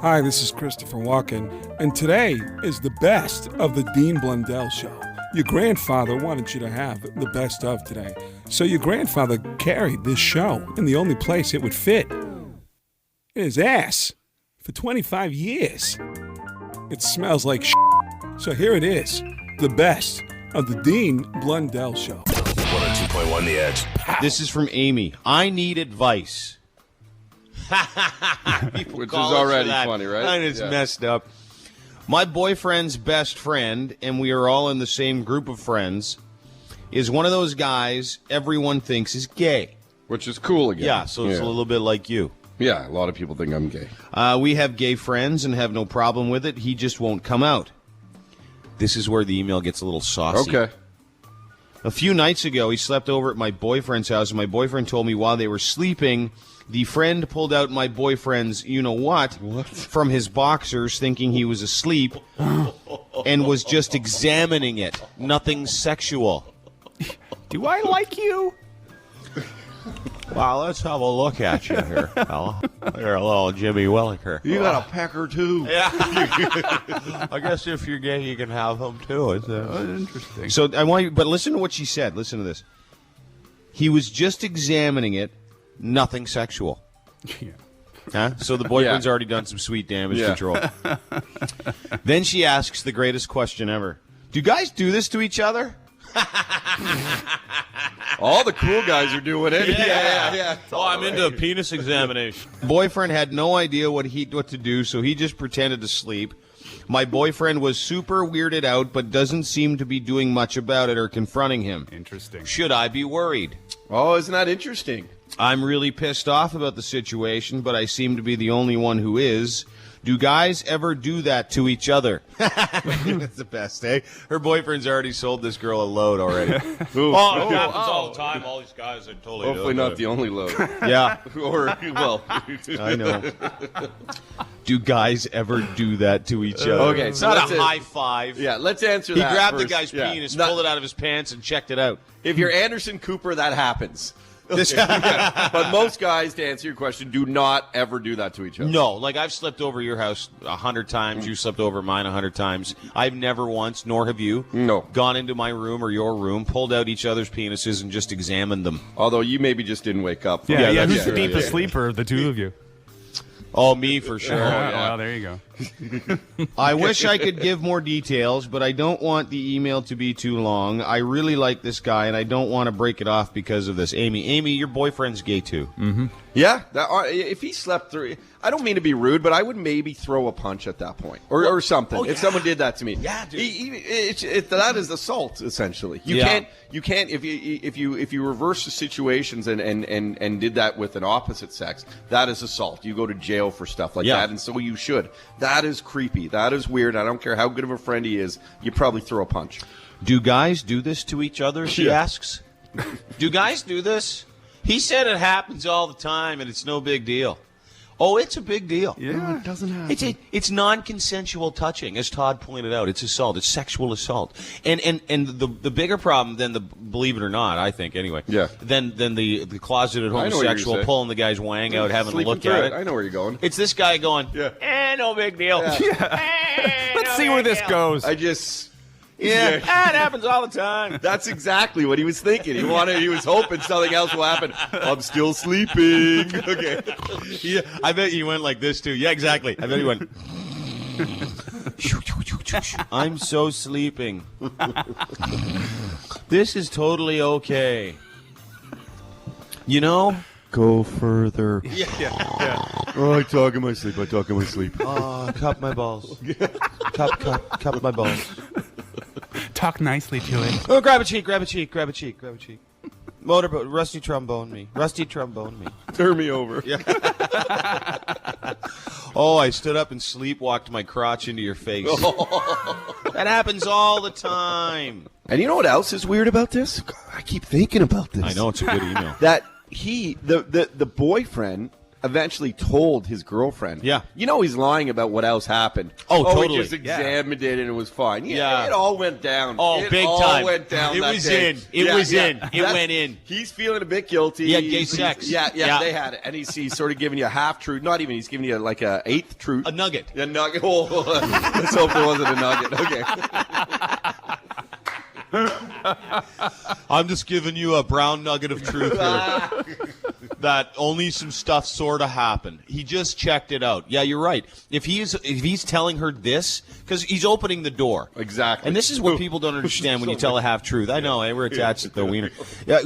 Hi, this is Christopher Walken, and today is the best of the Dean Blundell Show. Your grandfather wanted you to have the best of today, so your grandfather carried this show in the only place it would fit, in his ass, for 25 years. It smells like shit. So here it is, the best of the Dean Blundell Show. 102.1 The Edge. This is from Amy. I need advice. Which is already funny, right? And it's messed up. My boyfriend's best friend, and we are all in the same group of friends, is one of those guys everyone thinks is gay. Which is cool again. Yeah, so it's a little bit like you. Yeah, a lot of people think I'm gay. We have gay friends and have no problem with it. He just won't come out. This is where the email gets a little saucy. Okay. A few nights ago, he slept over at my boyfriend's house, and my boyfriend told me while they were sleeping, the friend pulled out my boyfriend's you-know-what from his boxers, thinking he was asleep, and was just examining it. Nothing sexual. Do I like you? Wow, let's have a look at you here, fella. You're a little Jimmy Williker. You got a pecker, too. Yeah. I guess if you're gay, you can have them, too. It's interesting. So I want you, but listen to what she said. Listen to this. He was just examining it, nothing sexual. Yeah. Huh? So the boyfriend's already done some sweet damage control. Then she asks the greatest question ever. Do guys do this to each other? All the cool guys are doing it. Yeah. Oh, I'm into a penis examination. Boyfriend had no idea what to do, so he just pretended to sleep. My boyfriend was super weirded out, but doesn't seem to be doing much about it or confronting him. Interesting. Should I be worried? Oh, isn't that interesting? I'm really pissed off about the situation, but I seem to be the only one who is. Do guys ever do that to each other? That's the best, eh? Her boyfriend's already sold this girl a load already. It happens all the time. All these guys are totally Hopefully not the only load. Yeah. Or, well. I know. Do guys ever do that to each other? Okay, It's so not a high five. Yeah, let's answer He that grabbed the first. guy's penis, pulled it out of his pants, and checked it out. If you're Anderson Cooper, that happens. But most guys, to answer your question, do not ever do that to each other. No, like I've slept over your house 100 times. You slept over mine 100 times. I've never once, nor have you, gone into my room or your room, pulled out each other's penises, and just examined them. Although you maybe just didn't wake up. Yeah, who's the deepest sleeper of the two of you? Oh, me for sure. Well, there you go. I wish I could give more details, but I don't want the email to be too long. I really like this guy, and I don't want to break it off because of this. Amy, your boyfriend's gay too. Mm-hmm. Yeah, if he slept through, I don't mean to be rude, but I would maybe throw a punch at that point or something if someone did that to me. Yeah, dude. That is assault essentially. You can't if you reverse the situations and did that with an opposite sex, that is assault. You go to jail for stuff like that, and so you should. That is creepy. That is weird. I don't care how good of a friend he is. You probably throw a punch. Do guys do this to each other? She asks. Do guys do this? He said it happens all the time, and it's no big deal. Oh, it's a big deal. Yeah, it doesn't happen. It's non-consensual touching, as Todd pointed out. It's assault. It's sexual assault. And the bigger problem than believe it or not, I think anyway. Yeah. Than the closeted homosexual pulling the guy's wang out, having a look at it. I know where you're going. It's this guy going, no big deal. Let's see where this goes. That happens all the time. That's exactly what he was thinking. He was hoping something else will happen. I'm still sleeping. Okay. Yeah, I bet he went like this too. Yeah, exactly. I bet he went. I'm so sleeping. This is totally okay. You know? Go further. Yeah. Oh, I talk in my sleep. Oh, cup my balls. Cup my balls. Talk nicely to it. Oh, grab a cheek. Motorboat, rusty trombone me. Turn me over. Yeah. Oh, I stood up and sleepwalked my crotch into your face. That happens all the time. And you know what else is weird about this? God, I keep thinking about this. I know, it's a good email. That the boyfriend eventually told his girlfriend. Yeah. He's lying about what else happened. Oh, totally. He just examined it and it was fine. Yeah. It all went down. Oh, it big all time. Went down. It that was day. in. It was in. It went in. He's feeling a bit guilty. Yeah, gay sex. Yeah, Yeah. they had it. And he's sort of giving you a half truth. Not even. He's giving you like a eighth truth. A nugget. A nugget. Oh, let's hope there wasn't a nugget. Okay. I'm just giving you a brown nugget of truth here. That only some stuff sort of happened. He just checked it out. Yeah, you're right. If he's telling her this, because he's opening the door. Exactly. And this is what people don't understand when you tell a half truth. I know, we're attached to the wiener. Yeah,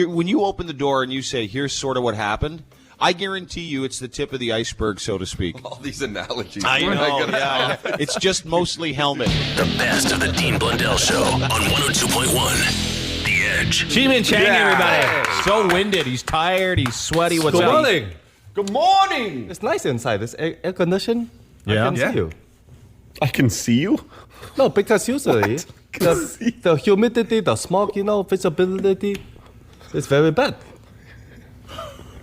when you open the door and you say, "Here's sort of what happened," I guarantee you it's the tip of the iceberg, so to speak. All these analogies. I know, yeah. It's just mostly helmet. The best of the Dean Blundell Show on 102.1. The Edge. Sheng, everybody. So winded. He's tired. He's sweaty. What's Good up? morning. Good morning. It's nice inside. It's air conditioned. Yeah. I can see you. I can see you. No, because usually the humidity, the smog, visibility is very bad.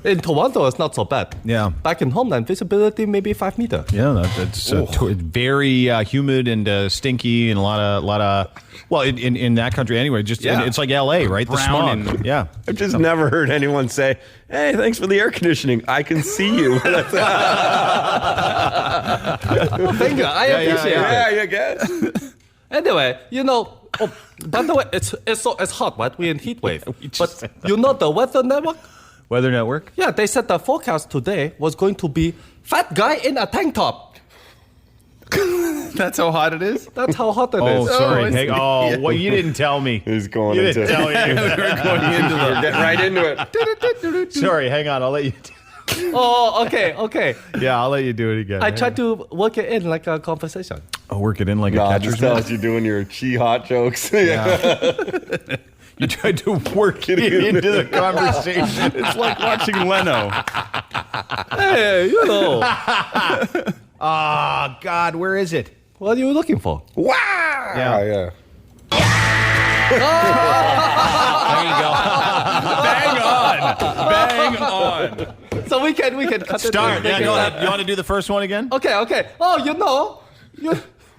In Toronto, it's not so bad. Yeah. Back in Homeland, visibility maybe 5 meters. Yeah, that's very humid and stinky and a lot of. Well, in that country anyway, it's like LA, right? The Brown smog. and- Yeah. I've just never heard anyone say, "Hey, thanks for the air conditioning. I can see you." Thank you. I appreciate it. I guess. Anyway, by the way, it's hot, right? We're in heat wave. But the Weather Network? Weather Network. Yeah, they said the forecast today was going to be fat guy in a tank top. That's how hot it is? That's how hot it Oh, is. sorry. Hey, well, you didn't tell me. He's going You into didn't tell me. We're going into the. We're getting right into it. Sorry, hang on. I'll let you. Oh, okay. Yeah, I'll let you do it again. I tried to work it in like a conversation. I'll work it in like a Nah, catcher's just tell mitt. us you're doing your chi hot jokes. You tried to work it into the conversation. It's like watching Leno. Hey, Ah, God, where is it? what are you looking for? Wow. Yeah. There you go. Bang on. So we can cut Start. it. Yeah, go ahead. You want to do the first one again? Okay. Oh,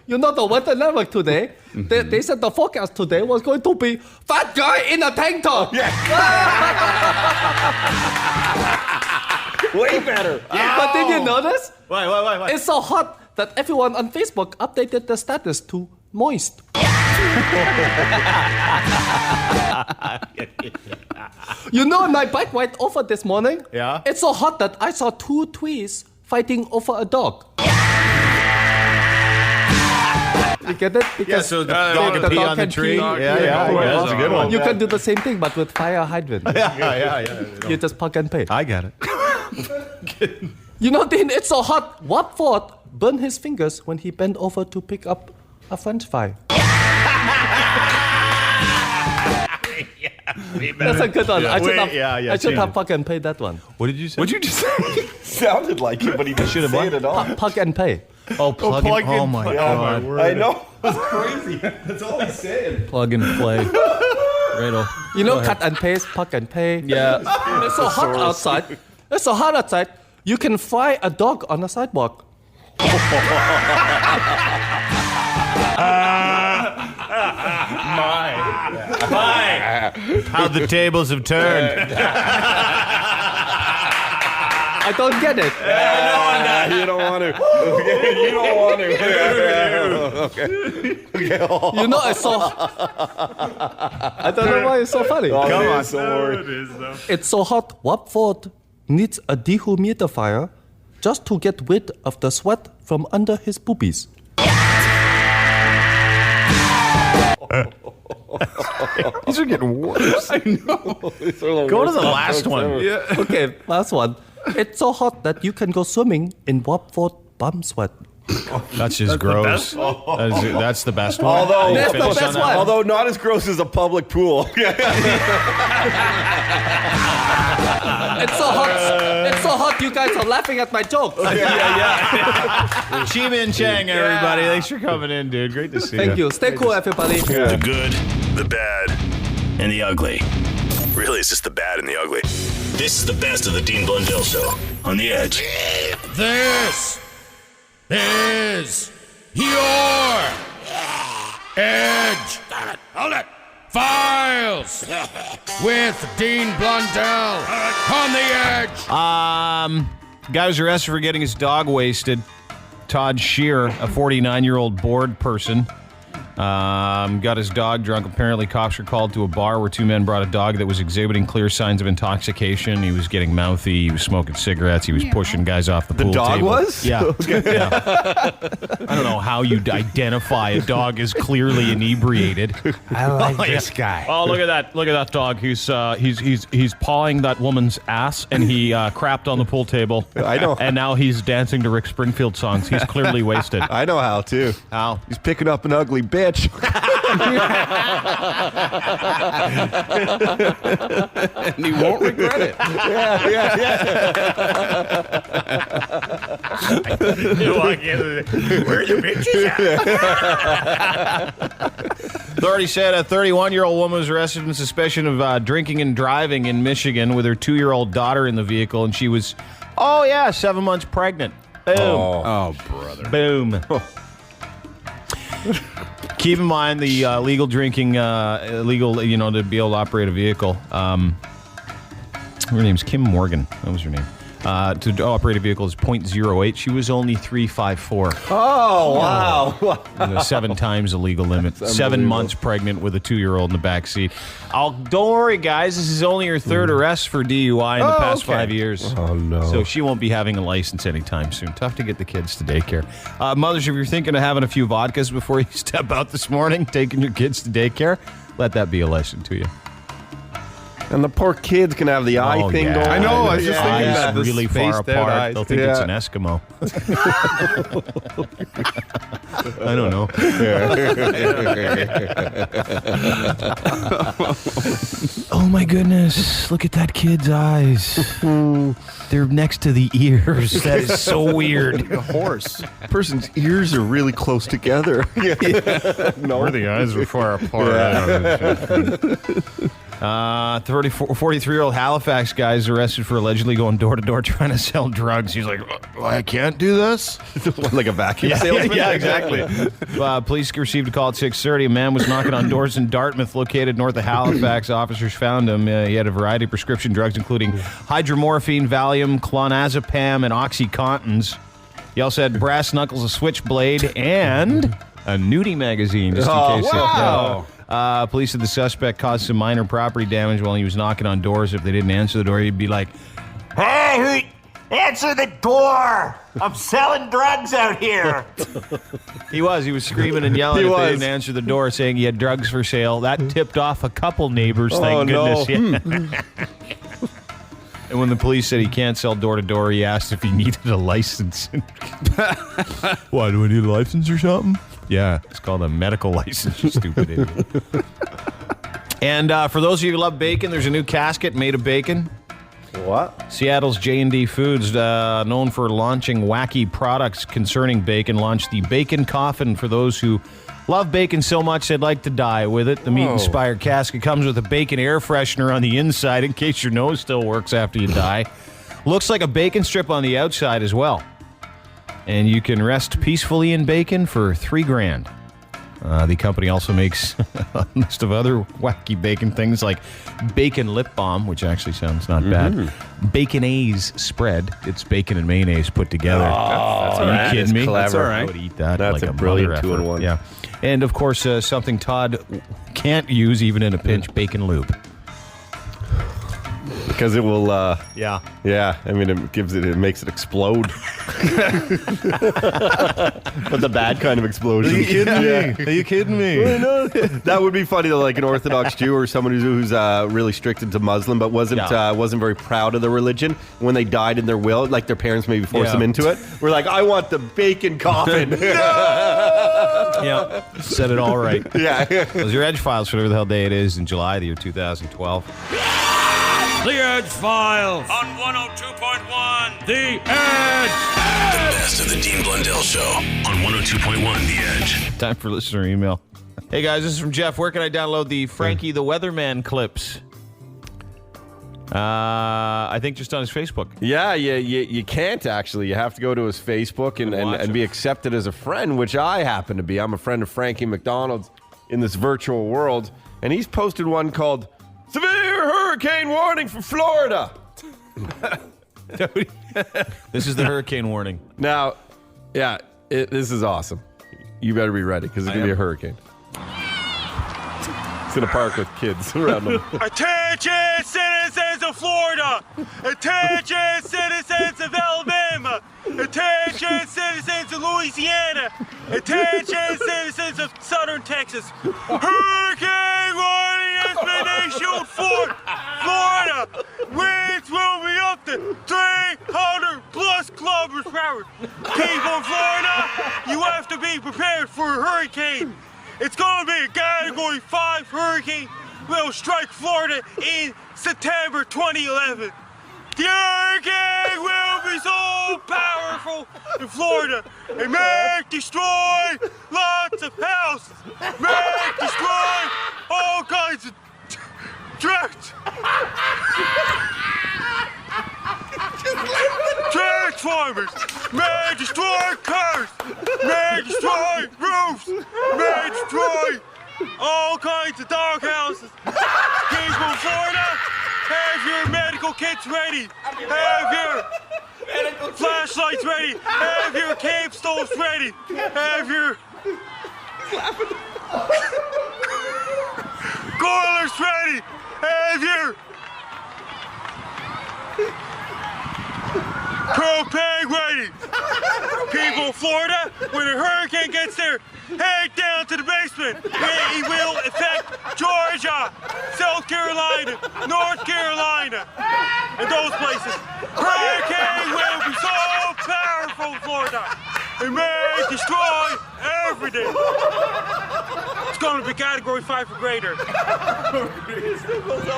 the Weather Network today. They said the forecast today was going to be fat guy in a tank top. Way better. But did you notice? Wait. It's so hot that everyone on Facebook updated the status to moist. My bike ride over this morning. Yeah? It's so hot that I saw 2 trees fighting over a dog. You get it? Because So the dog can pee on the tree. Yeah. That's a good one. You can do the same thing, but with fire hydrant. Yeah. You just plug and pay. I got it. Dean, it's so hot. Watford burned his fingers when he bent over to pick up a French fry. That's a good one. I should have plug and pay that one. What did you say? What'd you just say? Sounded like it, but he should have said it all. Plug and pay. Oh, plug in. Oh, my God. I know. It's crazy. That's all he's saying. Plug and play. Riddle. Cut and paste, plug and pay. Yeah. It's so hot outside. It's so hot outside. You can fry a dog on the sidewalk. My. How the tables have turned. I don't get it. You don't want to. Okay, you don't want to. Okay. It's so. I don't know why it's so funny. Come on. So worried. It's so hot. Watford needs a dehumidifier just to get rid of the sweat from under his boobies. These are getting worse. I know. Go to the last one. Okay, last one. It's so hot that you can go swimming in Watford bum sweat. That's just gross. That's the best one. Although, That's the best one. although not as gross as a public pool. It's so hot. It's so hot. You guys are laughing at my jokes. Sheng, everybody. Thanks for coming in, dude. Great to see you. Thank you. Stay cool, everybody. The good, the bad, and the ugly. Really, it's just the bad and the ugly. This is the best of the Dean Blundell Show on the Edge. This is your Edge. Hold it. Files with Dean Blundell on the Edge. Guy was arrested for getting his dog wasted. Todd Shear, a 49-year-old bored person, got his dog drunk. Apparently, cops were called to a bar where two men brought a dog that was exhibiting clear signs of intoxication. He was getting mouthy. He was smoking cigarettes. He was pushing guys off the pool table. The dog was? Yeah. Okay. Yeah. I don't know how you'd identify a dog as clearly inebriated. I like this guy. Oh, look at that! Look at that dog. He's pawing that woman's ass, and he crapped on the pool table. I know. And now he's dancing to Rick Springfield songs. He's clearly wasted. I know how, too. How? He's picking up an ugly bitch. And he won't regret it. You walk in, where are the bitches at? Authorities said a 31-year-old woman was arrested in suspicion of drinking and driving in Michigan with her 2-year-old daughter in the vehicle, and she was, 7 months pregnant. Boom. Oh, brother. Boom. Keep in mind the legal drinking, illegal, to be able to operate a vehicle. Her name's Kim Morgan. That was her name. To operate a vehicle is .08. She was only 354. Oh, wow. 7 times the legal limit. 7 months pregnant with a 2-year-old in the back seat. Don't worry, guys. This is only her third arrest for DUI in the past 5 years. Oh, no. So she won't be having a license anytime soon. Tough to get the kids to daycare. Mothers, if you're thinking of having a few vodkas before you step out this morning, taking your kids to daycare, let that be a lesson to you. And the poor kids can have the eye thing going. I know, I was just thinking Eyes about this really far spaced out apart. eyes. They'll think it's an Eskimo. I don't know. Oh my goodness! Look at that kid's eyes. They're next to the ears. That is so weird. A horse. Person's ears are really close together. No, the eyes are far apart. 43-year-old Halifax guy is arrested for allegedly going door to door trying to sell drugs. He's like, I can't do this. Like a vacuum salesman? Yeah, exactly. Police received a call at 6:30. A man was knocking on doors in Dartmouth, located north of Halifax. Officers found him. He had a variety of prescription drugs, including hydromorphine, Valium, clonazepam, and OxyContins. He also had brass knuckles, a switchblade, and a nudie magazine, just in case. Wow. Police said the suspect caused some minor property damage while he was knocking on doors. If they didn't answer the door, he'd be like, "Hey, answer the door! I'm selling drugs out here." He was screaming and yelling if they didn't answer the door, saying he had drugs for sale. That tipped off a couple neighbors, thank goodness. No. Yeah. And when the police said he can't sell door to door, he asked if he needed a license. Why, do I need a license or something? Yeah, it's called a medical license, you stupid idiot. And for those of you who love bacon, there's a new casket made of bacon. What? Seattle's J&D Foods, known for launching wacky products concerning bacon, launched the Bacon Coffin for those who love bacon so much they'd like to die with it. The meat-inspired casket comes with a bacon air freshener on the inside in case your nose still works after you die. Looks like a bacon strip on the outside as well. And you can rest peacefully in bacon for $3,000. The company also makes a list of other wacky bacon things like bacon lip balm, which actually sounds not bad. Baconaise spread. It's bacon and mayonnaise put together. That's Are you kidding me? That's all right. I would eat that. That's like a brilliant mother effort. 2-in-1. Yeah. And of course, something Todd can't use even in a pinch, bacon lube. Because it will, Yeah. yeah, I mean, it makes it explode. But the bad kind of explosion. Are you kidding me? Are you kidding me? That would be funny, though, like an Orthodox Jew or someone who's really strict into Muslim, but wasn't very proud of their religion. When they died in their will, like their parents maybe forced them into it, we're like, I want the bacon coffin. Yeah. Said it all right. Yeah. Those are your Edgefiles for whatever the hell day it is in July, the year 2012. The Edgefiles on 102.1 The Edge. The best of the Dean Blundell Show on 102.1 The Edge. Time for listener email. Hey guys, this is from Jeff. Where can I download the Frankie the Weatherman clips? I think just on his Facebook. Yeah, you can't actually. You have to go to his Facebook and be accepted as a friend, which I happen to be. I'm a friend of Frankie MacDonald's in this virtual world, and he's posted one called Severe Hurricane Warning for Florida. This is the hurricane warning. Now, this is awesome. You better be ready because it's going to be a hurricane. It's in a park with kids around them. Attention, citizens of Florida! Attention, citizens of Alabama! Attention, citizens of Louisiana! Attention, citizens of Southern Texas! Hurricane warning has been issued for Florida! Winds will be up to 300 plus kilometers per hour. People in Florida, you have to be prepared for a hurricane. It's going to be a Category 5 hurricane will strike Florida in September 2011. The hurricane will be so powerful in Florida, it may destroy lots of houses, may destroy all kinds of trucks. Transformers may destroy cars, may destroy roofs, may destroy all kinds of dog houses. People in Florida, have your medical kits ready. Have your flashlights ready. Have your camp stoves ready. Have your coilers ready. Have your propane ready. People in Florida, when a hurricane gets there, head down to the basement. It will affect Georgia, South Carolina, North Carolina, and those places. Hurricane will be so powerful in Florida, it may destroy everything. It's going to be Category 5 or greater.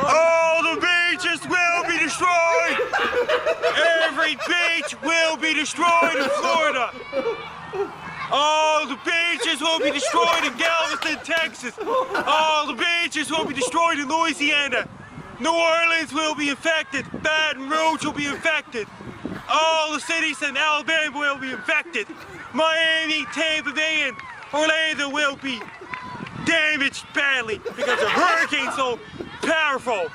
All the beaches will be destroyed. Every beach will be destroyed in Florida. All the beaches will be destroyed in Galveston, Texas. All the beaches will be destroyed in Louisiana. New Orleans will be infected. Baton Rouge will be infected. All the cities in Alabama will be infected. Miami, Tampa Bay, and Orlando will be damaged badly because the hurricane's so powerful.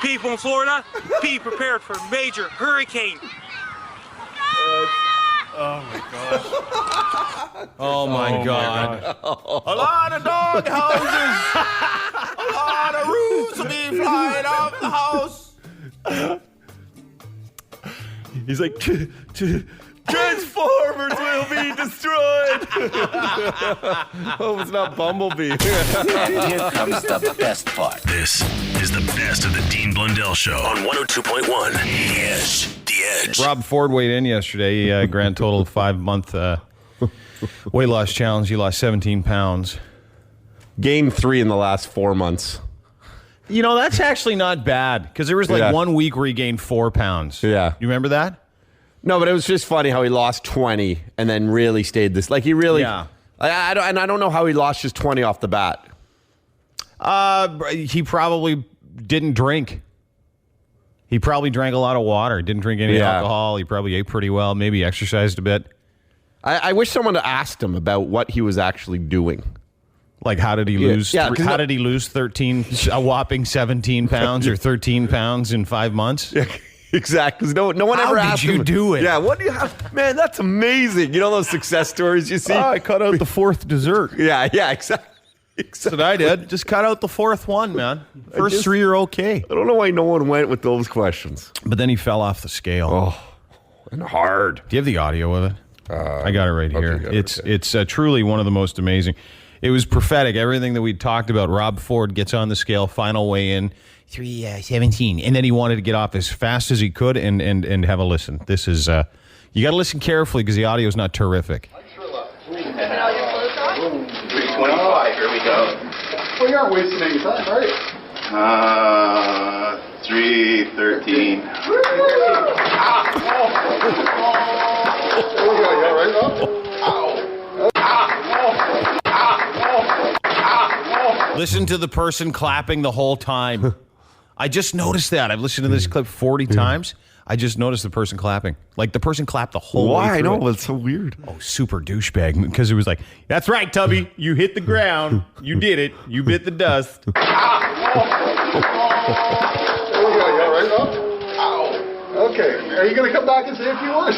People in Florida, be prepared for a major hurricane. Oh my God. A lot of dog houses. A lot of roofs will be flying off the house. He's like, Transformers will be destroyed. Oh, it's not Bumblebee. Here comes the best part. This is the best of the Dean Blundell Show on 102.1 Edge. The Edge. Rob Ford weighed in yesterday. Grand total of 5-month weight loss challenge. He lost 17 pounds. Gained 3 in the last 4 months. You know, that's actually not bad because there was 1 week where he gained 4 pounds. Yeah. You remember that? No, but it was just funny how he lost 20 and then really stayed this. Like, he really... Yeah. I don't know how he lost just 20 off the bat. He probably didn't drink. He probably drank a lot of water. Didn't drink any alcohol. He probably ate pretty well. Maybe exercised a bit. I wish someone had asked him about what he was actually doing. Like, how did he lose? Yeah, how did he lose 13, a whopping 17 pounds or 13 pounds in 5 months? Yeah, exactly. Because no one ever asked him. How did you do it? Yeah, what do you have? Man, that's amazing. You know those success stories you see? Oh, I cut out the 4th dessert. Yeah, exactly. That's what I did. Just cut out the 4th one, man. First 3 are okay. I don't know why no one went with those questions. But then he fell off the scale. Oh, and hard. Do you have the audio of it? I got it right here. It's truly one of the most amazing. It was prophetic. Everything that we talked about. Rob Ford gets on the scale, final weigh in, 3:17, and then he wanted to get off as fast as he could and have a listen. This is you got to listen carefully because the audio is not terrific. 3:25. Here we go. Well, you aren't wasting any time, are you? 3:13. Listen to the person clapping the whole time. I just noticed that. I've listened to this clip 40 times. I just noticed the person clapping. Like, the person clapped the whole way Why? through I know, it. it's so weird. Oh, super douchebag. Because it was like, that's right, Tubby. You hit the ground. You did it. You bit the dust. There we go. You all right, Bob? Ow. Okay. Are you going to come back and say a few words?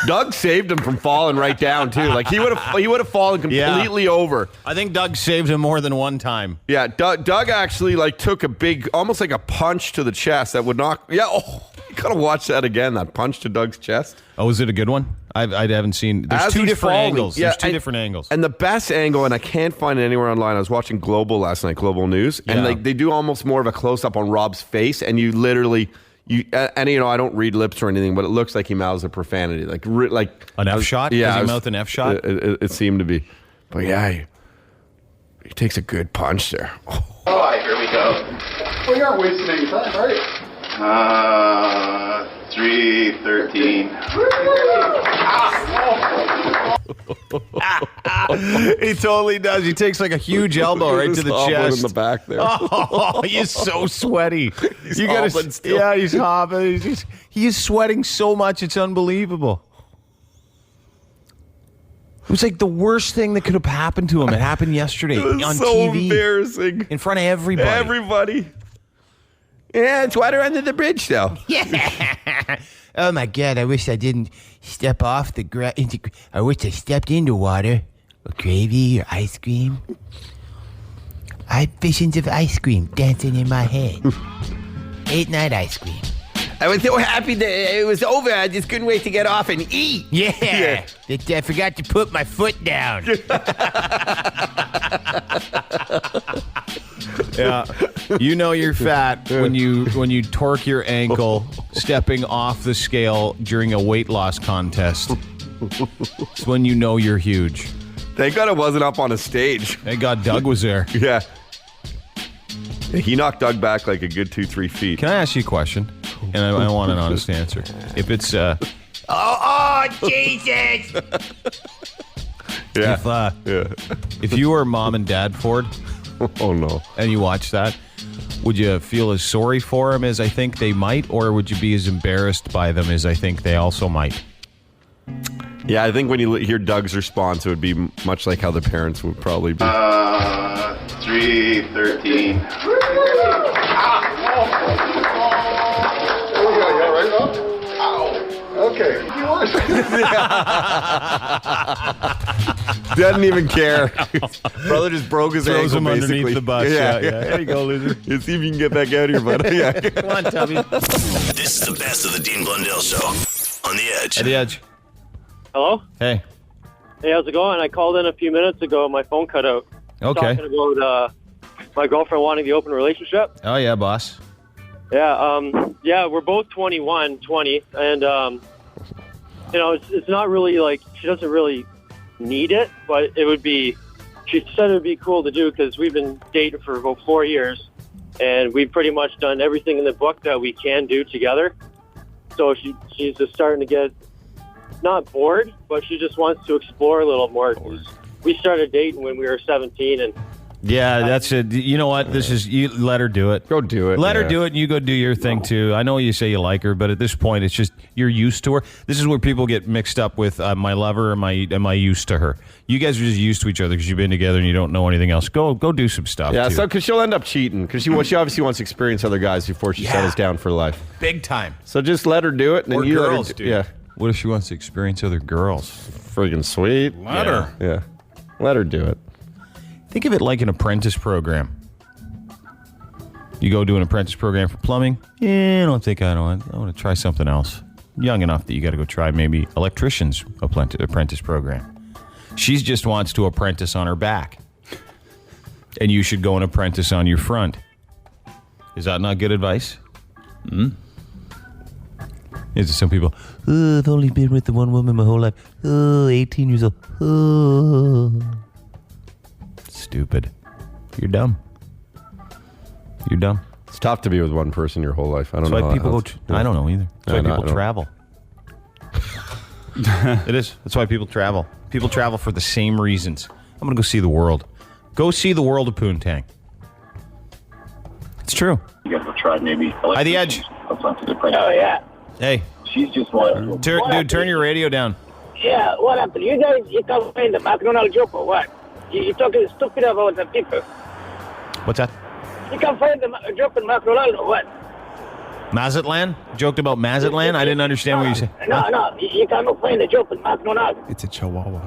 Doug saved him from falling right down too. Like he would have fallen completely over. I think Doug saved him more than one time. Yeah, Doug actually like took a big, almost like a punch to the chest that would knock. Yeah, you gotta watch that again. That punch to Doug's chest. Oh, is it a good one? I haven't seen. There's As two he's different falling, angles. yeah, There's two different angles. And the best angle, and I can't find it anywhere online. I was watching Global last night, Global News, and like they do almost more of a close up on Rob's face, and you literally. I don't read lips or anything, but it looks like he mouths a profanity, like an F shot. Yeah, does he mouth an F shot? It seemed to be, but yeah, he takes a good punch there. All right, here we go. Well, you aren't wasting any time, are you? 3:13. He totally does. He takes like a huge elbow right to the chest. In the back there. Oh, he's so sweaty. You gotta, still. yeah, he's hopping. He is sweating so much, it's unbelievable. It was like the worst thing that could have happened to him. It happened yesterday It was on so TV. embarrassing. In front of everybody. Everybody. Yeah, it's water under the bridge, though. Yeah. Oh my God! I wish I didn't step off the ground. I wish I stepped into water, or gravy, or ice cream. I had visions of ice cream dancing in my head. 8-night ice cream. I was so happy that it was over. I just couldn't wait to get off and eat. Yeah. I forgot to put my foot down. Yeah, you know you're fat when you torque your ankle stepping off the scale during a weight loss contest. It's when you know you're huge. Thank God it wasn't up on a stage. Thank God Doug was there. Yeah. He knocked Doug back like a good 2-3 feet. Can I ask you a question? And I want an honest answer. If it's Oh, Jesus! Yeah. If you were Mom and Dad Ford, oh no, and you watch that, would you feel as sorry for them as I think they might, or would you be as embarrassed by them as I think they also might? Yeah, I think when you hear Doug's response, it would be much like how the parents would probably be. 3:13. There we go. You all right, Bob? Ow. Okay. A few words. Doesn't even care. Brother just broke his Throws ankle, him basically. underneath the bus. Yeah. There you go, loser. Yeah, see if you can get back out of here, bud. Yeah. Come on, Tubby. This is the best of the Dean Blundell Show on the Edge. At the Edge. Hello? Hey. Hey, how's it going? I called in a few minutes ago. My phone cut out. Okay. Talking about my girlfriend wanting the open relationship. Oh, yeah, boss. Yeah, we're both 21, 20, and, it's not really, like, she doesn't really need it, but it would be, she said it would be cool to do because we've been dating for about 4 years, and we've pretty much done everything in the book that we can do together. So she's just starting to get, not bored, but she just wants to explore a little more. We started dating when we were 17, and yeah, that's it. You know what? You let her do it. Go do it. Let her do it, and you go do your thing too. I know you say you like her, but at this point, it's just you're used to her. This is where people get mixed up with my lover or am I used to her? You guys are just used to each other because you've been together and you don't know anything else. Go do some stuff. Yeah, too. so because she'll end up cheating because she obviously wants to experience other guys before she settles down for life. Big time. So just let her do it, and then Or you girls, let her dude. Yeah, What if she wants to experience other girls? friggin' sweet. Let her. Yeah, let her do it. Think of it like an apprentice program. You go do an apprentice program for plumbing. I don't think I want to try something else. Young enough that you got to go try maybe electrician's apprentice program. She just wants to apprentice on her back. And you should go and apprentice on your front. Is that not good advice? Is it some people, I've only been with the one woman my whole life. 18 years old. Stupid. You're dumb. You're dumb. It's tough to be with one person your whole life. I don't That's know. why people I don't know either. That's why people travel. It is. That's why people travel. People travel for the same reasons. I'm going to go see the world. Go see the world of Poontang. It's true. You guys have tried maybe. Hi, The Edge. Oh, yeah. Hey. She's just one. Dude, turn your radio down. Yeah, what happened? You guys, you can't find the MacDonald joke or what? You're talking stupid about the people. What's that? You can't find the joke in MacDonald or what? Mazatlan? Joked about Mazatlan? I didn't understand what you said. No, you can't find the joke in MacDonald. It's a chihuahua.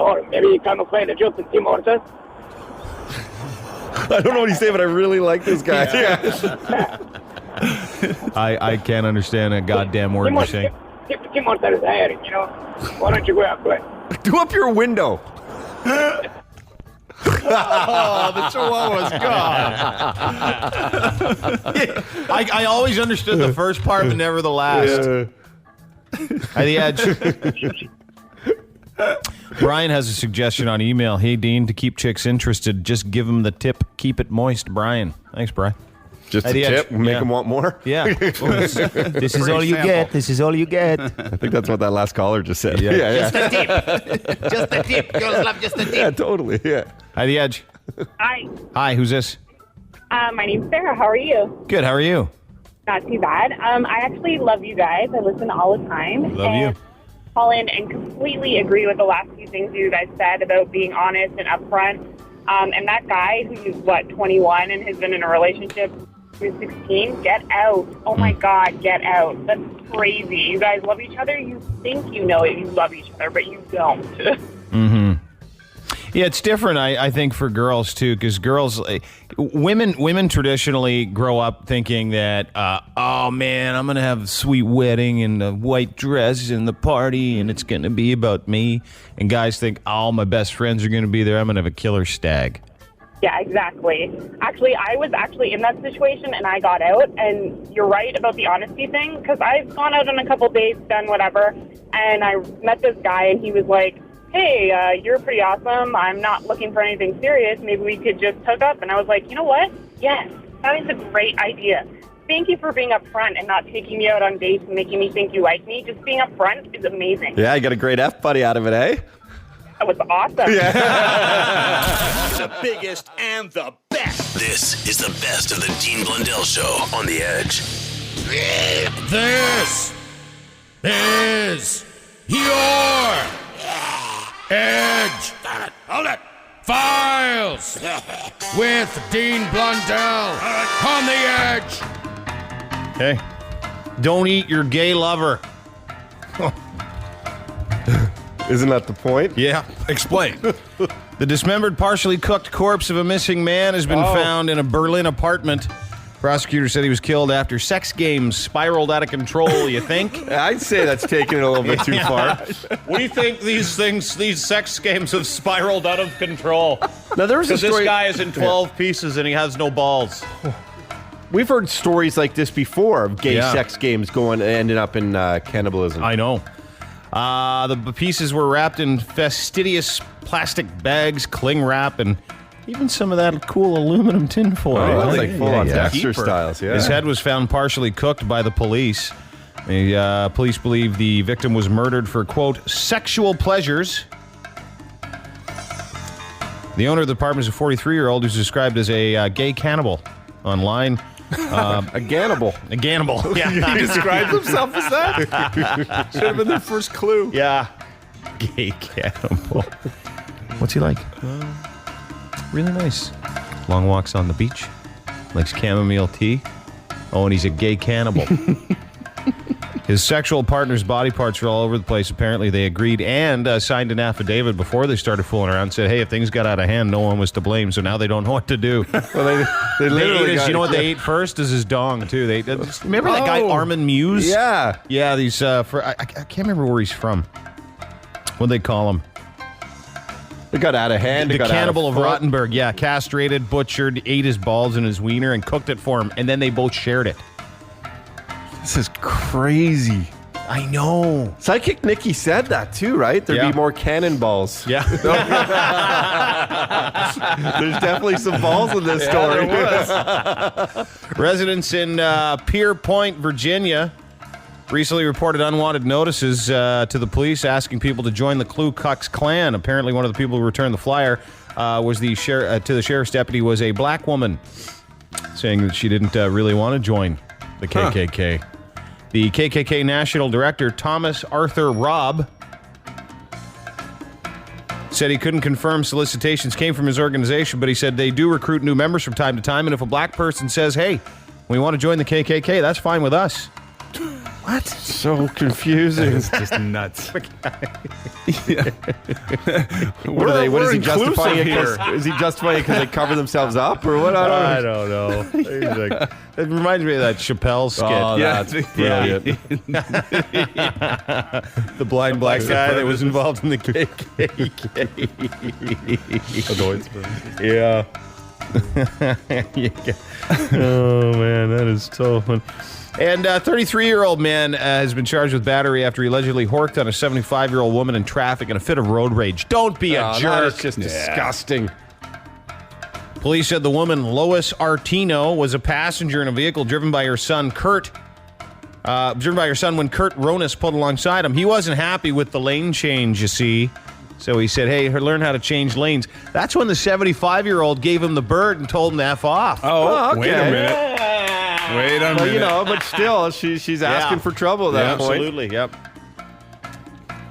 Or maybe you can't find the joke in Tim Hortons. I don't know what he's saying, but I really like this guy. I can't understand a goddamn word you're saying. Tim Hortons is hiring, you know. Why don't you go out quick? Do up your window. Oh, the chihuahua's gone. I always understood the first part, but never the last. Hi, The Edge. Brian has a suggestion on email. Hey, Dean, to keep chicks interested, just give them the tip. Keep it moist, Brian. Thanks, Brian. Just a tip? Make them want more? Yeah. This is all you get. This is all you get. I think that's what that last caller just said. Just a tip. Just a tip. Girls love just a tip. Yeah, totally. Yeah. Hi, The Edge. Hi. Hi, who's this? My name's Sarah. How are you? Good, how are you? Not too bad. I actually love you guys. I listen all the time. Love you. Call in and completely agree with the last few things you guys said about being honest and upfront. And that guy who's, 21 and has been in a relationship since 16, get out. Oh, my God, get out. That's crazy. You guys love each other. You think you know it. You love each other, but you don't. Mm-hmm. Yeah, it's different, I think, for girls, too, because girls, women traditionally grow up thinking that, oh, man, I'm going to have a sweet wedding and a white dress and the party, and it's going to be about me. And guys think, oh, my best friends are going to be there. I'm going to have a killer stag. Yeah, exactly. Actually, I was actually in that situation, and I got out. And you're right about the honesty thing, because I've gone out on a couple dates, done whatever, and I met this guy, and he was like, hey, you're pretty awesome. I'm not looking for anything serious. Maybe we could just hook up. And I was like, you know what? Yes, that is a great idea. Thank you for being upfront and not taking me out on dates and making me think you like me. Just being upfront is amazing. Yeah, you got a great F-buddy out of it, eh? That was awesome. Yeah. The biggest and the best. This is the best of the Dean Blundell Show on The Edge. This is your Edge. Hold it. Files with Dean Blundell on The Edge. Hey, don't eat your gay lover. Isn't that the point? Yeah. Explain. The dismembered, partially cooked corpse of a missing man has been found in a Berlin apartment. Prosecutor said he was killed after sex games spiraled out of control, you think? I'd say that's taking it a little bit too far. We think these sex games have spiraled out of control. Now, there was a story. This guy is in 12 pieces and he has no balls. We've heard stories like this before of gay sex games ending up in cannibalism. I know. The pieces were wrapped in fastidious plastic bags, cling wrap, and even some of that cool aluminum tinfoil. That's like full-on Dexter styles, yeah. His head was found partially cooked by the police. The police believe the victim was murdered for, quote, sexual pleasures. The owner of the apartment is a 43-year-old who's described as a gay cannibal online. A cannibal. A cannibal. Yeah. He describes himself as that? Should have been their first clue. Yeah. Gay cannibal. What's he like? Really nice. Long walks on the beach. Likes chamomile tea. Oh, and he's a gay cannibal. His sexual partner's body parts are all over the place. Apparently, they agreed and signed an affidavit before they started fooling around. Said, hey, if things got out of hand, no one was to blame. So now they don't know what to do. Well, they literally you know what they ate first is his dong, too. Remember that guy, Armin Muse? Yeah. Yeah, these, I can't remember where he's from. What'd they call him? It got out of hand. The Cannibal of Rottenburg. Yeah, castrated, butchered, ate his balls and his wiener, and cooked it for him. And then they both shared it. This is crazy. I know. Psychic Nikki said that too, right? There'd be more cannonballs. Yeah. There's definitely some balls in this story. Residents in Pier Point, Virginia, recently reported unwanted notices to the police asking people to join the Ku Klux Klan. Apparently, one of the people who returned the flyer was to the sheriff's deputy was a black woman. saying that she didn't really want to join the KKK. The KKK National Director, Thomas Arthur Robb, said he couldn't confirm solicitations came from his organization, but he said they do recruit new members from time to time, and if a black person says, hey, we want to join the KKK, that's fine with us. What? So confusing. It's just nuts. What are they? What is he justifying it? Is he justifying it because they cover themselves up, or what? I don't know. It reminds me of that Chappelle skit. Oh, that's brilliant. The blind black guy that was involved in the KKK. Yeah. Oh man, that is so fun. And a 33-year-old man has been charged with battery after he allegedly horked on a 75-year-old woman in traffic in a fit of road rage. Don't be a jerk. That's just disgusting. Police said the woman, Lois Artino, was a passenger in a vehicle driven by her son, Kurt. Driven by her son when Kurt Ronis pulled alongside him. He wasn't happy with the lane change, you see. So he said, hey, learn how to change lanes. That's when the 75-year-old gave him the bird and told him to F off. Oh, okay. Wait a minute. But still, she's asking for trouble at that point. Absolutely, yep.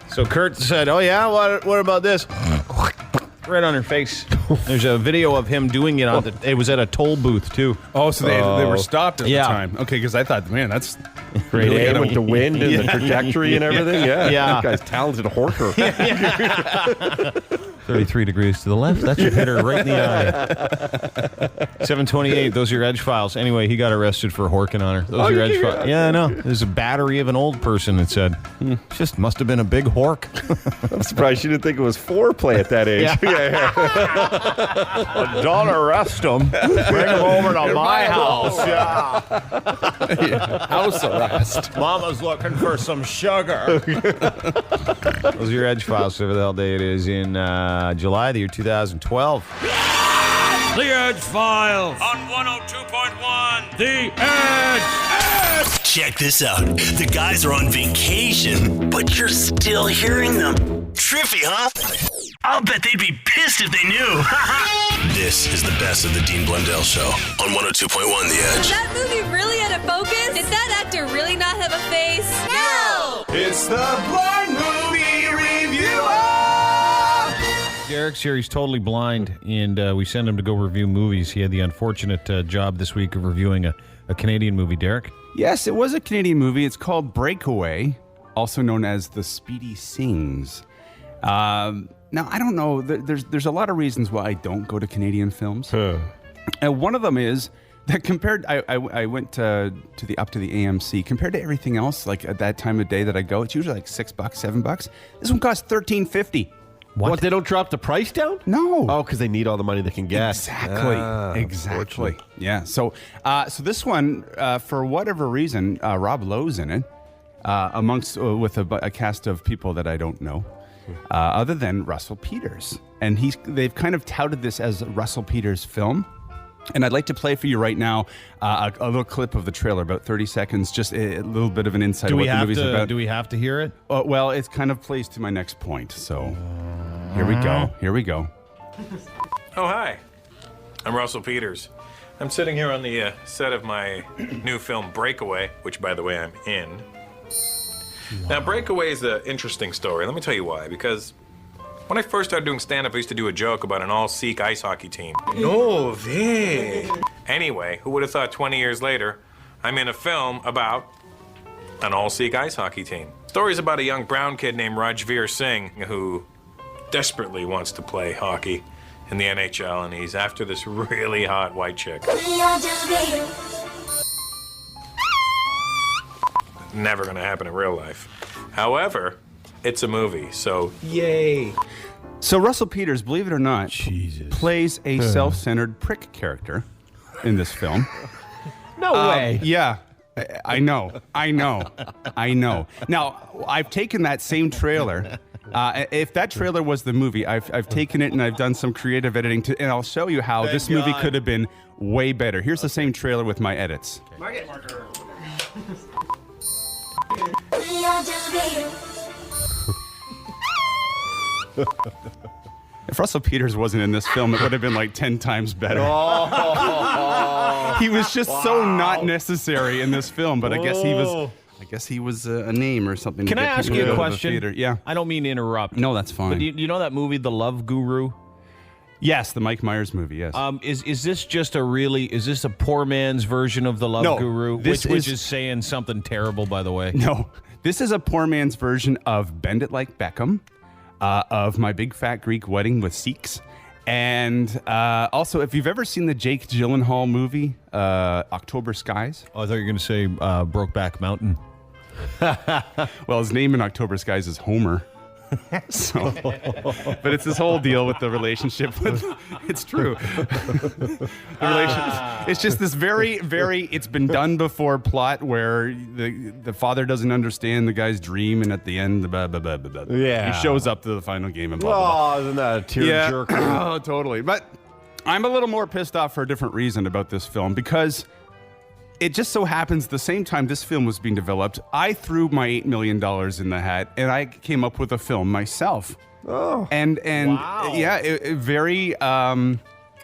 So Kurt said, oh, yeah, what about this? Right on her face. There's a video of him doing it. It was at a toll booth, too. Oh, so they were stopped at the time. Okay, because I thought, man, that's great aim with the wind and the trajectory and everything. Yeah. That guy's talented horker. 33 degrees to the left. That should hit her right in the eye. 728. Those are your Edgefiles. Anyway, he got arrested for horking on her. Those are your Edgefiles. Yeah, I know. There's a battery of an old person that said, just must have been a big hork. I'm surprised she didn't think it was foreplay at that age. Don't arrest him. Bring him over to my house. House arrest. Mama's looking for some sugar. Those are your Edgefiles, whatever the hell day it is in July, the year 2012. The Edgefiles on 102.1. The Edge. Check this out. The guys are on vacation, but you're still hearing them. Trippy, huh? I'll bet they'd be pissed if they knew. This is the best of the Dean Blundell Show on 102.1 The Edge. Is that movie really out of focus? Did that actor really not have a face? No! It's the Blind Movie Reviewer! Derek's here. He's totally blind, and we send him to go review movies. He had the unfortunate job this week of reviewing a Canadian movie. Derek? Yes, it was a Canadian movie. It's called Breakaway, also known as The Speedy Sings. Now, I don't know. There's a lot of reasons why I don't go to Canadian films. One of them is that compared, I went to the AMC. Compared to everything else, like at that time of day that I go, it's usually like $6, $7. This one costs $13.50. What? They don't drop the price down? No. Oh, because they need all the money they can get. Exactly. Yeah. So this one, for whatever reason, Rob Lowe's in it, amongst with a cast of people that I don't know. Other than Russell Peters. And they've kind of touted this as a Russell Peters film. And I'd like to play for you right now a little clip of the trailer, about 30 seconds, just a little bit of an insight of what the movie's about. Do we have to hear it? Well, it kind of plays to my next point. So here we go. Oh, hi. I'm Russell Peters. I'm sitting here on the set of my new film, Breakaway, which, by the way, I'm in. Now, Breakaway is an interesting story. Let me tell you why. Because when I first started doing stand-up, I used to do a joke about an all-Sikh ice hockey team. No way. Anyway, who would have thought 20 years later, I'm in a film about an all-Sikh ice hockey team. The story's about a young brown kid named Rajveer Singh who desperately wants to play hockey in the NHL, and he's after this really hot white chick. Never gonna happen in real life. However, it's a movie, so yay. So Russell Peters, believe it or not, plays a self-centered prick character in this film. No way. Yeah. I know. Now, I've taken that same trailer. If that trailer was the movie, I've taken it and I've done some creative editing, and I'll show you how this movie could have been way better. Here's the same trailer with my edits. Market marker. If Russell Peters wasn't in this film, it would have been like 10 times better. He was just so not necessary in this film, but I guess he was a name or something. Can I ask you a question? Yeah. I don't mean to interrupt. No, that's fine. But do you know that movie, The Love Guru? Yes, the Mike Myers movie, yes. Is this just is this a poor man's version of The Love Guru? Which is saying something terrible, by the way. No, this is a poor man's version of Bend It Like Beckham, of My Big Fat Greek Wedding with Sikhs. And also, if you've ever seen the Jake Gyllenhaal movie, October Skies. Oh, I thought you were going to say Brokeback Mountain. Well, his name in October Skies is Homer. So, but it's this whole deal with the relationship with, it's true. The relationship, it's just this very, very, it's been done before plot where the father doesn't understand the guy's dream, and at the end, blah, blah, blah, blah, blah. Yeah. He shows up to the final game and blah, blah, blah. Isn't that a tearjerker? Oh, totally. But I'm a little more pissed off for a different reason about this film, because it just so happens the same time this film was being developed, I threw my $8 million in the hat and I came up with a film myself. Oh. And wow. Yeah, it very, well, I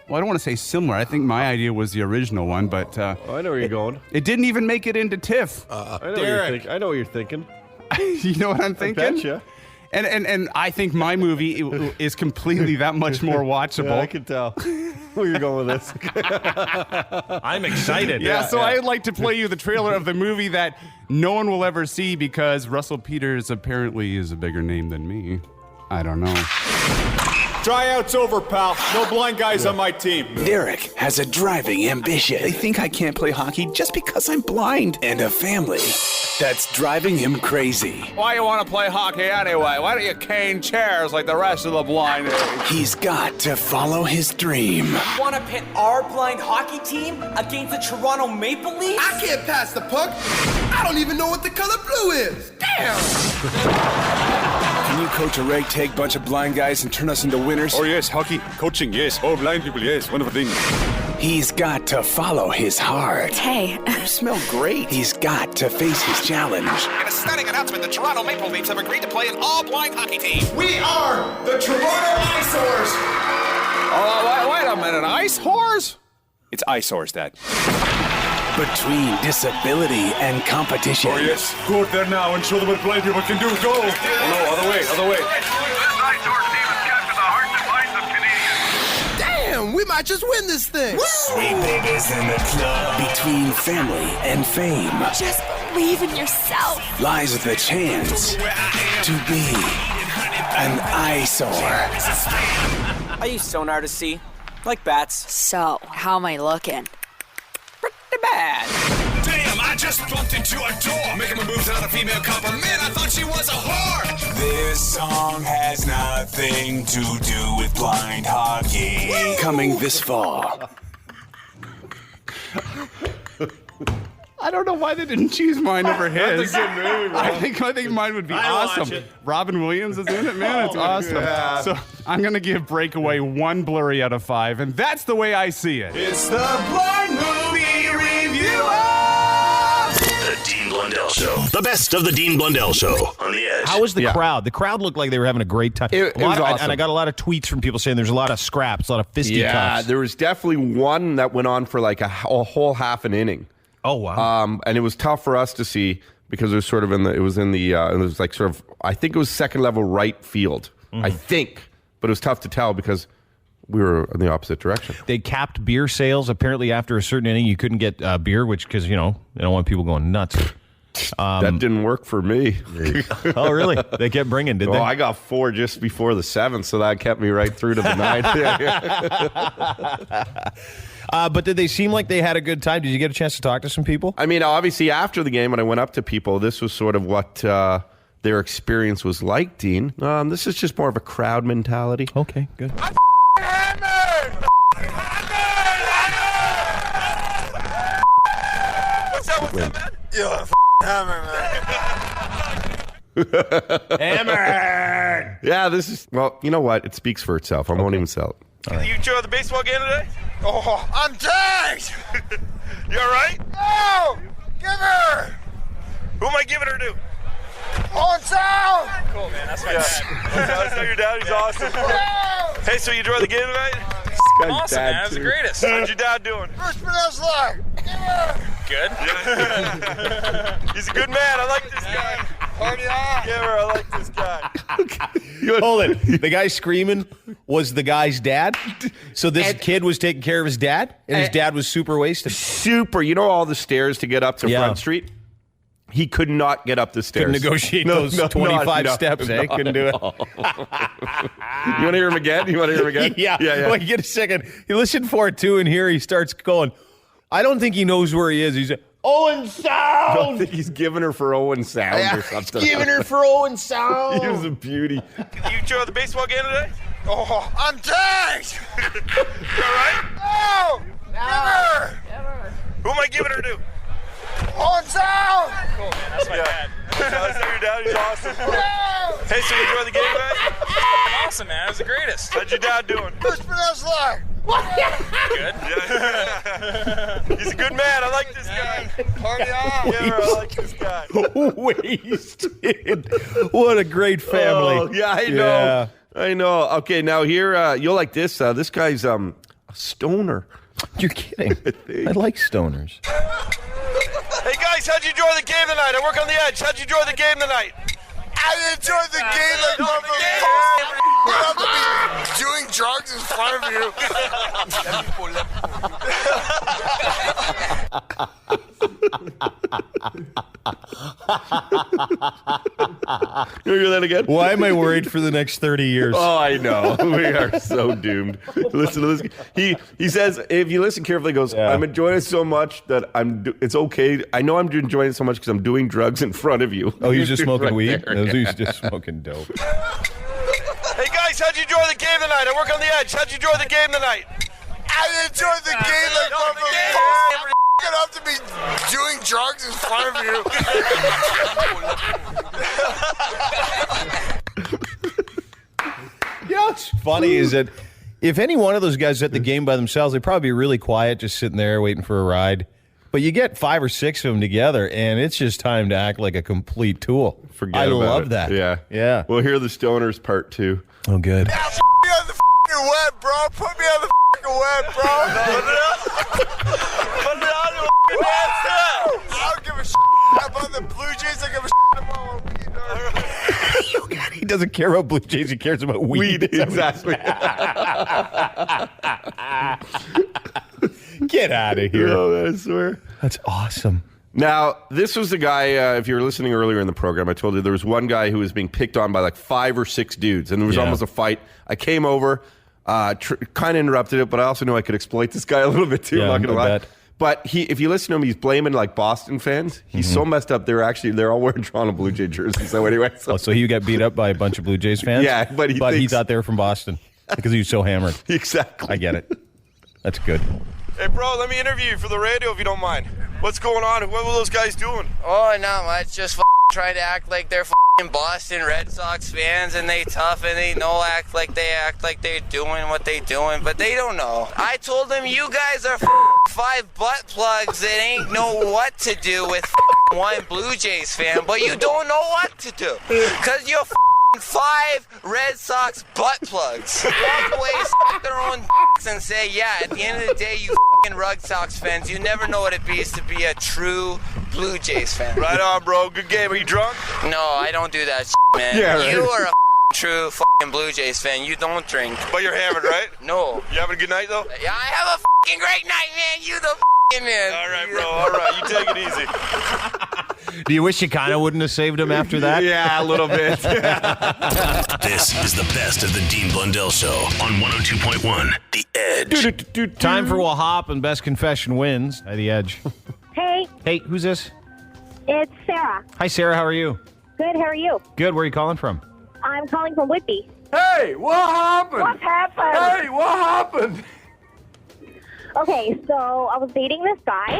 don't want to say similar. I think my idea was the original one, but I know where you're going. It didn't even make it into TIFF. I know what you're thinking. You know what I'm thinking? I betcha. And I think my movie is completely that much more watchable. Yeah, I can tell where you're going with this. I'm excited. So I'd like to play you the trailer of the movie that no one will ever see because Russell Peters apparently is a bigger name than me. I don't know. Tryout's over, pal. No blind guys on my team. Derek has a driving ambition. They think I can't play hockey just because I'm blind, and a family that's driving him crazy. Why you want to play hockey anyway? Why don't you cane chairs like the rest of the blind? He's got to follow his dream. Want to pit our blind hockey team against the Toronto Maple Leafs? I can't pass the puck. I don't even know what the color blue is. Damn! Can you coach a ragtag bunch of blind guys and turn us into winners? Oh yes, hockey, coaching, yes. Oh, blind people, yes. Wonderful thing. He's got to follow his heart. Hey. You smell great. He's got to face his challenge. In a stunning announcement, the Toronto Maple Leafs have agreed to play an all-blind hockey team. We are the Toronto Ice Horse. Oh, wait a minute. Ice horse? It's ice horse, Dad. Between disability and competition. Oh, yes. Go out there now and show them what blind people can do. Go. Oh, no, other way, other way. Damn, we might just win this thing. Sweet babies in the club. Between family and fame. Just believe in yourself. Lies the chance to be an eyesore. I use sonar to see, like bats. So, how am I looking? Pretty bad. Damn, I just bumped into a door. Making my moves on a female copper. Man, I thought she was a whore. This song has nothing to do with blind hockey. Coming this fall. I don't know why they didn't choose mine over his. That's a good movie, bro. I think mine would be awesome. Robin Williams is in it, man. It's awesome. yeah. So I'm gonna give Breakaway 1 blurry out of 5, and that's the way I see it. It's the Blind Movie Reviewer. The Dean Blundell Show. The best of the Dean Blundell Show on the Edge. How was the crowd? The crowd looked like they were having a great time. It was awesome. And I got a lot of tweets from people saying there's a lot of scraps, a lot of fisticuffs. Yeah, there was definitely one that went on for like a whole half an inning. Oh wow! And it was tough for us to see because it was sort of it was like sort of, I think it was second level right field, I think, but it was tough to tell because we were in the opposite direction. They capped beer sales. Apparently, after a certain inning, you couldn't get beer, because they don't want people going nuts. That didn't work for me. Oh, really? They kept bringing, did they? Oh, I got 4 just before the 7th, so that kept me right through to the 9th. But did they seem like they had a good time? Did you get a chance to talk to some people? I mean, obviously, after the game, when I went up to people, this was sort of what their experience was like, Dean. This is just more of a crowd mentality. Okay, good. What's up, man? You're hammered, man. Hammered! Yeah, this is, well, you know what? It speaks for itself. I won't even sell it. Right. You enjoy the baseball game today? Oh, I'm tagged! You all right? No! Give her! Who am I giving her to? On sound! Cool, man. That's my dad. That's not your dad. He's awesome. Hey, so you enjoy the game tonight? Awesome, man. That's the greatest. How's your dad doing? First pronounced lie. Good? He's a good man. I like this guy. Party on. Give her. I like this guy. Hold it. The guy screaming was the guy's dad? So this kid was taking care of his dad? And his dad was super wasted? Super. You know all the stairs to get up to Front Street? He could not get up the stairs. Couldn't negotiate those 25 steps, eh? Couldn't do it. You want to hear him again? Yeah. Wait, get a second. You listen for it, too, and here he starts going, I don't think he knows where he is. He's like, Owen Sound! I don't think he's giving her for Owen Sound or something. Giving her for Owen Sound! He was a beauty. You enjoy the baseball game today? Oh, I'm tagged! You all right? Oh! Never! Who am I giving her to? Owen Sound! Cool, man. That's my dad. That's your dad. He's awesome. Hey, so you enjoy the game today? Awesome, man. It was the greatest. How's your dad doing? First pronounce lie. Good? Yeah. He's a good man. I like this guy. Party on. Yeah, I like this guy. Wasted. What a great family. Oh, yeah, I know. I know. Okay, now here, you'll like this. This guy's a stoner. You're kidding. I like stoners. Hey, guys, how'd you enjoy the game tonight? I work on the Edge. How'd you enjoy the game tonight? I enjoyed the game like I'm doing drugs in front of you. You hear that again? Why am I worried for the next 30 years? Oh, I know. We are so doomed. Listen to this. He says, if you listen carefully, he goes, I'm enjoying it so much that it's okay. I know I'm enjoying it so much because I'm doing drugs in front of you. Oh, he's just smoking weed? He's just smoking dope. Hey, guys, how'd you enjoy the game tonight? I work on the Edge. How'd you enjoy the game tonight? I enjoyed the game like I'm have to be doing drugs in front of you. You know what's funny is that if any one of those guys is at the game by themselves, they'd probably be really quiet, just sitting there waiting for a ride. But you get 5 or 6 of them together, and it's just time to act like a complete tool. I love that. Yeah. We'll hear the stoners part 2. Oh, good. Me on the f***ing web, bro. Put me on the f***ing web, bro. Put me on the f***ing web. I don't give a shit about the Blue Jays. I give a shit about weed. He doesn't care about Blue Jays. He cares about weed. Exactly. Get out of here. Oh, I swear. That's awesome. Now, this was the guy, if you were listening earlier in the program, I told you there was one guy who was being picked on by like 5 or 6 dudes, and there was almost a fight. I came over, kind of interrupted it, but I also knew I could exploit this guy a little bit too, I'm not going to lie. But if you listen to him, he's blaming like Boston fans. He's so messed up, they're all wearing Toronto Blue Jay jerseys. So anyway. So he got beat up by a bunch of Blue Jays fans? Yeah, but he thought they were from Boston because he was so hammered. Exactly. I get it. That's good. Hey, bro, let me interview you for the radio if you don't mind. What's going on? What were those guys doing? Oh, not much. Just trying to act like they're Boston Red Sox fans and they tough and they act like they're doing what they doing, but they don't know. I told them you guys are 5 butt plugs that ain't know what to do with one Blue Jays fan, but you don't know what to do because you're 5 Red Sox butt plugs. Walk away, suck their own dicks and say, yeah, at the end of the day, you Red Sox fans, you never know what it means to be a true Blue Jays fan. Right on, bro. Good game. Are you drunk? No, I don't do that man. Yeah, right. You are a true Blue Jays fan. You don't drink. But you're hammered, right? No. You having a good night, though? Yeah, I have a great night, man. You the man. All right, bro. All right. You take it easy. Do you wish you kind of wouldn't have saved him after that? Yeah, a little bit. This is the best of the Dean Blundell Show on 102.1 The Edge. Time for We'll Hop and Best Confession wins at The Edge. Hey. Hey, who's this? It's Sarah. Hi, Sarah. How are you? Good. How are you? Good. Where are you calling from? I'm calling from Whitby. Hey, what happened? What happened? Hey, what happened? Okay, so I was dating this guy,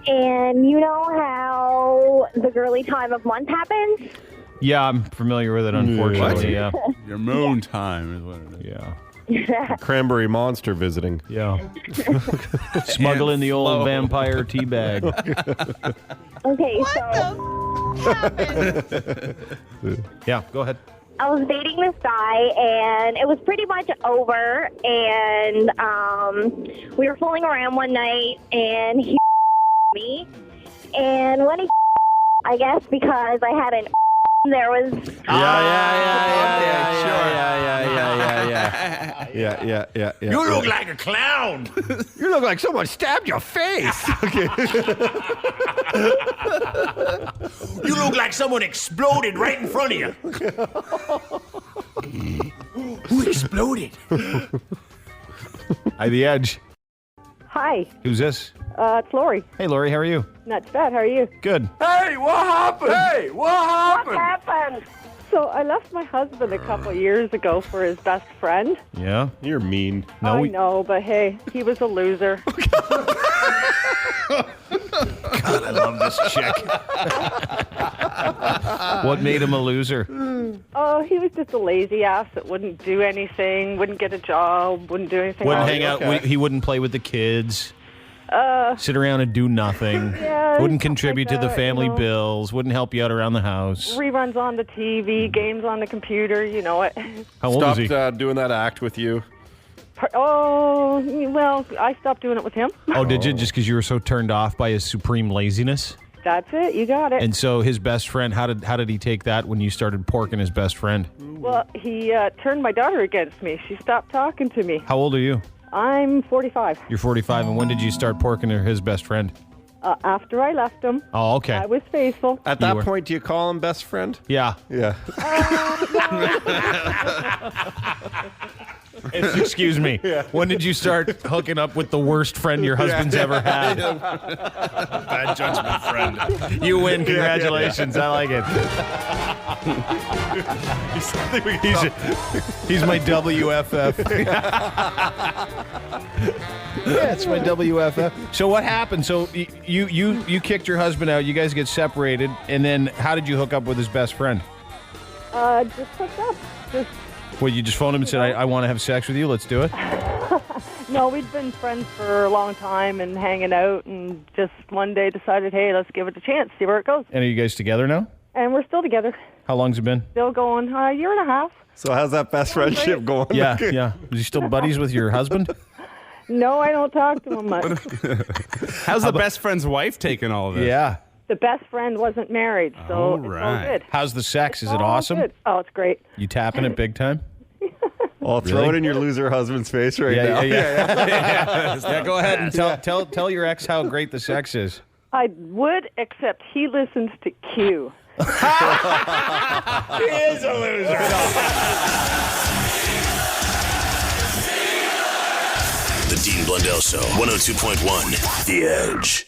and you know how the girly time of month happens? Yeah, I'm familiar with it, unfortunately. Yeah. Your moon time is what it is. Yeah. Cranberry monster visiting. Yeah. Smuggle in the old vampire tea bag. Okay, Yeah, go ahead. I was dating this guy, and it was pretty much over, and we were fooling around one night, and he me, and when he I guess because I had an there was Yeah. You look like a clown. You look like someone stabbed your face. Okay. You look like someone exploded right in front of you. Who exploded? Hi, The Edge. Hi, Who's this? it's Lori. Hey, Lori, how are you? Not too bad. How are you? Good. Hey, what happened? Hey, what happened? What happened? So I left my husband a couple years ago for his best friend. Yeah? You're mean. I know, but hey, he was a loser. God, I love this chick. What made him a loser? Oh, he was just a lazy ass that wouldn't do anything, wouldn't get a job, wouldn't do anything. Wouldn't hang out. He wouldn't play with the kids. Sit around and do nothing. Yeah, Wouldn't contribute like to the that, family you know. bills. Wouldn't help you out around the house. Reruns on the TV, games on the computer, you know it. How old is he? Stopped doing that act with you. Oh, well, I stopped doing it with him. Oh, did you? Just because you were so turned off by his supreme laziness? That's it. You got it. And so his best friend, how did he take that when you started porking his best friend? Well, he turned my daughter against me. She stopped talking to me. How old are you? I'm 45. You're 45, and when did you start porking his best friend? After I left him. Oh, okay. I was faithful. At that point, do you call him best friend? Yeah. Yeah. Excuse me. Yeah. When did you start hooking up with the worst friend your husband's ever had? Bad judgment, friend. You win. Congratulations. I like it. He's my WFF. Yeah, it's my WFF. So what happened? So you kicked your husband out. You guys get separated, and then how did you hook up with his best friend? Just hooked up. Well, you just phoned him and said, I want to have sex with you. Let's do it. No, we'd been friends for a long time and hanging out, and just one day decided, hey, let's give it a chance, see where it goes. And are you guys together now? And we're still together. How long's it been? Still going a year and a half. So how's that best friendship going? Yeah. Is he still buddies with your husband? No, I don't talk to him much. How's the best friend's wife taking all of this? Yeah. The best friend wasn't married, so it's all good. How's the sex? Is it All awesome? good. Oh, it's great. You tapping it big time? I'll throw it in your loser husband's face right now. Yeah, go ahead and tell your ex how great the sex is. I would, except he listens to Q. He is a loser. The Dean Blundell Show, 102.1, The Edge.